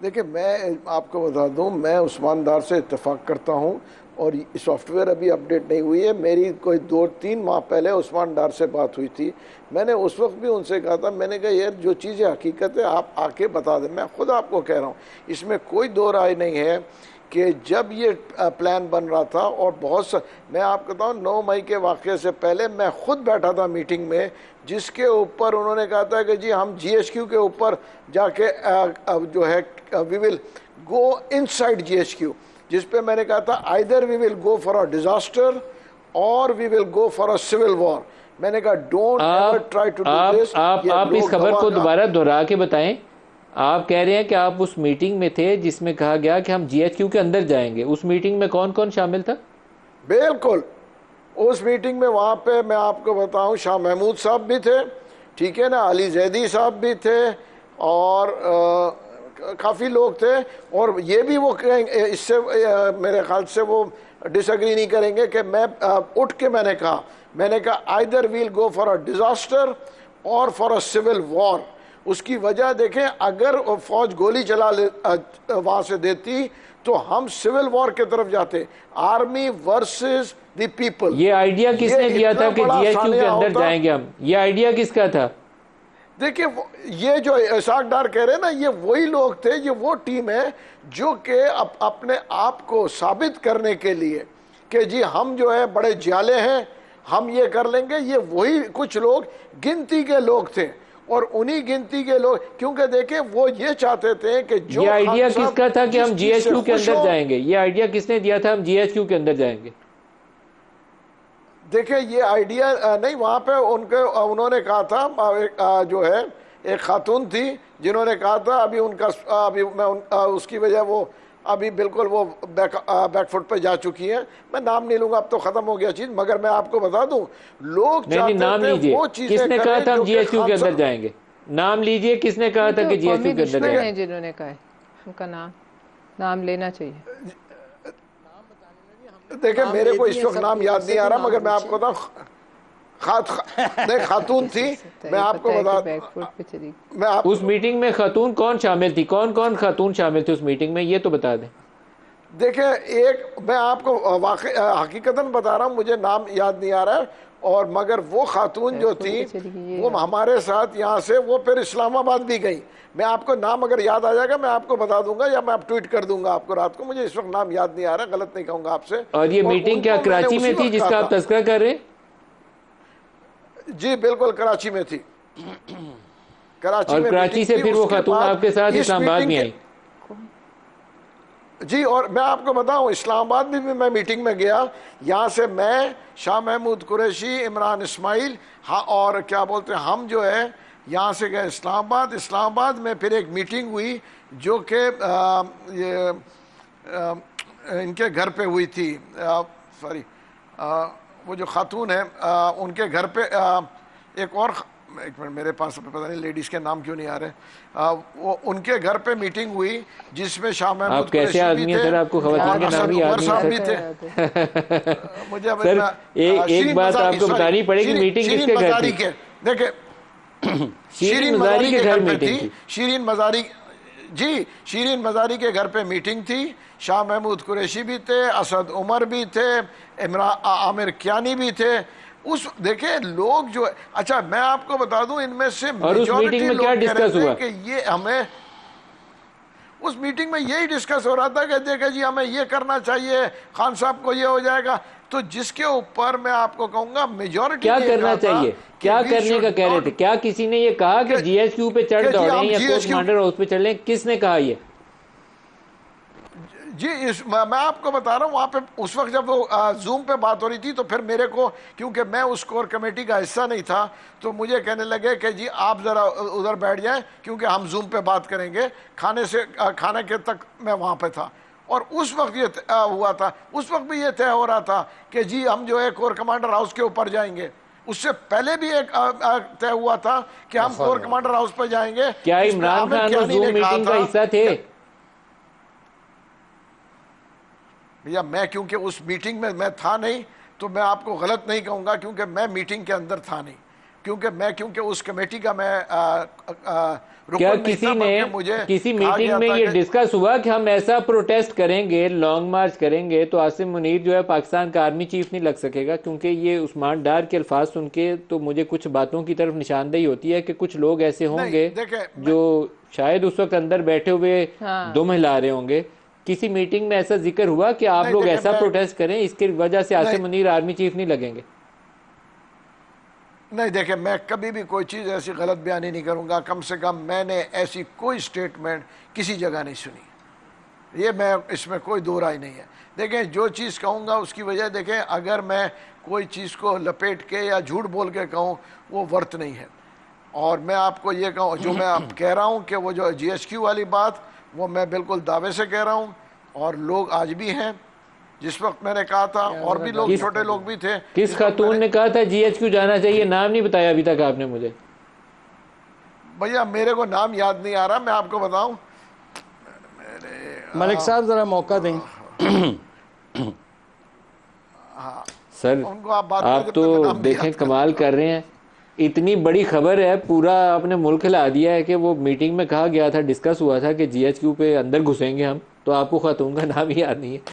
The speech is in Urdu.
دیکھیں میں آپ کو بتا دوں، میں عثمان ڈار سے اتفاق کرتا ہوں، اور سافٹ ویئر ابھی اپڈیٹ نہیں ہوئی ہے. میری کوئی 2-3 ماہ پہلے عثمان ڈار سے بات ہوئی تھی. میں نے اس وقت بھی ان سے کہا تھا، میں نے کہا یار جو چیزیں حقیقت ہے آپ آ کے بتا دیں. میں خود آپ کو کہہ رہا ہوں، اس میں کوئی دو رائے نہیں ہے کہ جب یہ پلان بن رہا تھا، اور میں آپ کہتا ہوں 9 مئی کے واقعے سے پہلے میں خود بیٹھا تھا میٹنگ میں، جس کے اوپر انہوں نے کہا تھا کہ جی ہم جی ایچ کیو کے اوپر جا کے جو ہے وی will go in side G H Q, جس پہ میں نے کہا تھا either we will go for a disaster اور we will go for a civil وار. میں نے کہا don't ever try to do this. آپ اس خبر کو دوبارہ دہرا کے بتائیں. آپ کہہ رہے ہیں کہ آپ اس میٹنگ میں تھے جس میں کہا گیا کہ ہم جی ایچ کیو کے اندر جائیں گے. اس میٹنگ میں کون کون شامل تھا؟ بالکل اس میٹنگ میں وہاں پہ میں آپ کو بتاؤں شاہ محمود صاحب بھی تھے، ٹھیک ہے نا، علی زیدی صاحب بھی تھے، اور کافی لوگ تھے. اور یہ بھی وہ اس سے میرے خیال سے وہ ڈس ایگری نہیں کریں گے کہ میں اٹھ کے میں نے کہا either we'll go for a disaster اور فار اے سول وار. اس کی وجہ دیکھیں، اگر فوج گولی چلا وہاں سے دیتی تو ہم سول وار کی طرف جاتے، آرمی ورسز دی پیپل. یہ آئیڈیا کس نے دیا تھا کہ جی ایچ کیو کے اندر جائیں گے ہم؟ یہ آئیڈیا کس کا تھا؟ دیکھیں یہ جو اسحاق ڈار کہہ رہے ہیں نا، یہ وہی لوگ تھے، یہ وہ ٹیم ہے جو کہ اپنے آپ کو ثابت کرنے کے لیے کہ جی ہم جو ہے بڑے جیالے ہیں، ہم یہ کر لیں گے. یہ وہی کچھ لوگ گنتی کے لوگ تھے، اور انہی گنتی کے لوگ، کیونکہ دیکھیں وہ یہ چاہتے تھے کہ جو یہ آئیڈیا کس کا تھا کہ ہم جی ایچ کیو کے اندر جائیں گے؟ یہ آئیڈیا کس نے دیا تھا ہم جی ایچ کیو کے اندر جائیں گے؟ دیکھیں یہ آئیڈیا نہیں، وہاں پہ انہوں نے کہا تھا، جو ہے ایک خاتون تھی جنہوں نے کہا تھا، ابھی میں اس کی وجہ وہ ابھی بالکل وہ بیک فٹ پہ جا چکی ہیں، میں نام نہیں لوں گا، اب تو ختم ہو گیا چیز. مگر میں آپ کو بتا دوں لوگ چاہتے تھے وہ چیزیں کس نے کہا تھا ہم جی ایچ کیو کے اندر کریں. جائیں گے؟ نام لیجئے، کس نے کہا تھا کہ جی ایچ کیو کے اندر جائیں گے؟ جنہوں نے کہا ہے ان کا نام لینا چاہیے. دیکھیں میرے کو اس وقت نام یاد نہیں آ رہا، مگر میں آپ کو بتاؤں خاتون تھی. میں آپ کو بتا اس میٹنگ میں خاتون کون شامل تھی؟ کون کون خاتون شامل تھی اس میٹنگ میں، یہ تو بتا دیں. دیکھیں میں آپ کو حقیقتاً بتا رہا ہوں، مجھے نام یاد نہیں آ رہا ہے، اور مگر وہ خاتون جو تھی وہ ہمارے ساتھ یہاں سے وہ پھر اسلام آباد بھی گئی. میں آپ کو نام اگر یاد آ جائے گا میں آپ کو بتا دوں گا، یا میں آپ ٹویٹ کر دوں گا آپ کو رات کو. مجھے اس وقت نام یاد نہیں آ رہا، غلط نہیں کہوں گا آپ سے. اور یہ میٹنگ کیا کراچی میں تھی جس کا آپ تذکرہ کر رہے ہیں؟ جی بالکل کراچی میں تھی. اور کراچی سے پھر وہ خاتون آپ کے ساتھ اسلام آباد میں آئی؟ جی، اور میں آپ کو بتاؤں اسلام آباد بھی میں میٹنگ میں گیا. یہاں سے میں، شاہ محمود قریشی، عمران اسماعیل، اور کیا بولتے ہیں ہم جو ہے یہاں سے گئے اسلام آباد میں پھر ایک میٹنگ ہوئی جو کہ یہ ان کے گھر پہ ہوئی تھی. وہ جو خاتون ہے ان کے گھر پہ ایک منٹ میرے پاس پتہ نہیں لیڈیز کے نام کیوں نہیں آ رہے، وہ ان کے گھر پہ میٹنگ ہوئی جس میں شاہ محمود قریشی بھی تھے، آپ کو خواتین کے نام ہی عمر صاحب بھی تھے. سر ایک بات آپ کو بتانی پڑے گی، میٹنگ کس کے گھر تھی؟ دیکھیں شیرین مزاری کے گھر پہ تھی. شیرین مزاری کے گھر پہ میٹنگ تھی. شاہ محمود قریشی بھی تھے، اسد عمر بھی تھے، عامر کیانی بھی تھے. دیکھیں لوگ جو اچھا میں آپ کو بتا دوں ان میں سے میجورٹی لوگ کہہ رہے تھے کہ یہ ہمیں، اس میٹنگ میں یہی ڈسکس ہو رہا تھا کہ دیکھیں جی ہمیں یہ کرنا چاہیے، خان صاحب کو یہ ہو جائے گا. تو جس کے اوپر میں آپ کو کہوں گا میجورٹی کیا کرنا چاہیے، کیا کرنے کا کہہ رہے تھے؟ کیا کسی نے یہ کہا کہ جی ایچ کیو پہ چڑھ دوڑیں یا کورٹ کمانڈر ہاؤس پہ چڑھ لیں؟ کس نے کہا یہ؟ جی میں آپ کو بتا رہا ہوں وہاں پہ اس وقت جب وہ زوم پہ بات ہو رہی تھی تو پھر میرے کو، کیونکہ میں اس کور کمیٹی کا حصہ نہیں تھا، تو مجھے کہنے لگے کہ جی آپ ذرا ادھر بیٹھ جائیں کیونکہ ہم زوم پہ بات کریں گے. کھانے کے تک میں وہاں پہ تھا، اور اس وقت یہ ہوا تھا، اس وقت بھی یہ طے ہو رہا تھا کہ جی ہم جو ہے کور کمانڈر ہاؤس کے اوپر جائیں گے. اس سے پہلے بھی ایک طے ہوا تھا کہ ہم کور کمانڈر ہاؤس پہ جائیں گے. کیا عمران خان اس زوم میٹنگ کا حصہ تھے؟ بھیا میں کیونکہ اس میٹنگ میں تھا نہیں تو میں آپ کو غلط نہیں کہوں گا، کیونکہ میں میٹنگ کے اندر تھا نہیں. کیونکہ اس کمیٹی کا میں کیا کسی نے کسی میٹنگ میں یہ ڈسکس ہوا کہ ہم ایسا پروٹیسٹ کریں گے، لانگ مارچ کریں گے تو عاصم منیر جو ہے پاکستان کا آرمی چیف نہیں لگ سکے گا؟ کیونکہ یہ عثمان ڈار کے الفاظ سن کے تو مجھے کچھ باتوں کی طرف نشاندہی ہوتی ہے کہ کچھ لوگ ایسے ہوں گے جو شاید اس وقت اندر بیٹھے ہوئے دم ہلا رہے ہوں گے۔ کسی میٹنگ میں ایسا ذکر ہوا کہ آپ لوگ ایسا پروٹیسٹ کریں اس کی وجہ سے عاصم منیر آرمی چیف نہیں لگیں گے؟ نہیں دیکھیں، میں کبھی بھی کوئی چیز ایسی غلط بیانی نہیں کروں گا، کم سے کم میں نے ایسی کوئی سٹیٹمنٹ کسی جگہ نہیں سنی، اس میں کوئی دو رائے نہیں ہے۔ دیکھیں جو چیز کہوں گا اس کی وجہ دیکھیں، اگر میں کوئی چیز کو لپیٹ کے یا جھوٹ بول کے کہوں وہ ورت نہیں ہے۔ اور میں آپ کو یہ کہوں، جو میں آپ کہہ رہا ہوں کہ وہ جو جی ایچ کیو والی بات، وہ میں بالکل دعوے سے کہہ رہا ہوں، اور لوگ آج بھی ہیں، جس وقت میں نے کہا تھا اور بھی لوگ چھوٹے لوگ بھی تھے۔ کس خاتون نے کہا تھا جی ایچ کیو جانا چاہیے؟ نام نہیں بتایا ابھی تک آپ نے مجھے۔ بھیا میرے کو نام یاد نہیں آ رہا، میں آپ کو بتاؤں۔ ملک صاحب ذرا موقع دیں۔ سر آپ تو دیکھیں کمال کر رہے ہیں، اتنی بڑی خبر ہے، پورا آپ نے ملک ہلا دیا ہے کہ وہ میٹنگ میں کہا گیا تھا، ڈسکس ہوا تھا کہ جی ایچ کیو پہ اندر گھسیں گے ہم، تو آپ کو خاتون کا نام ہی یاد نہیں ہے۔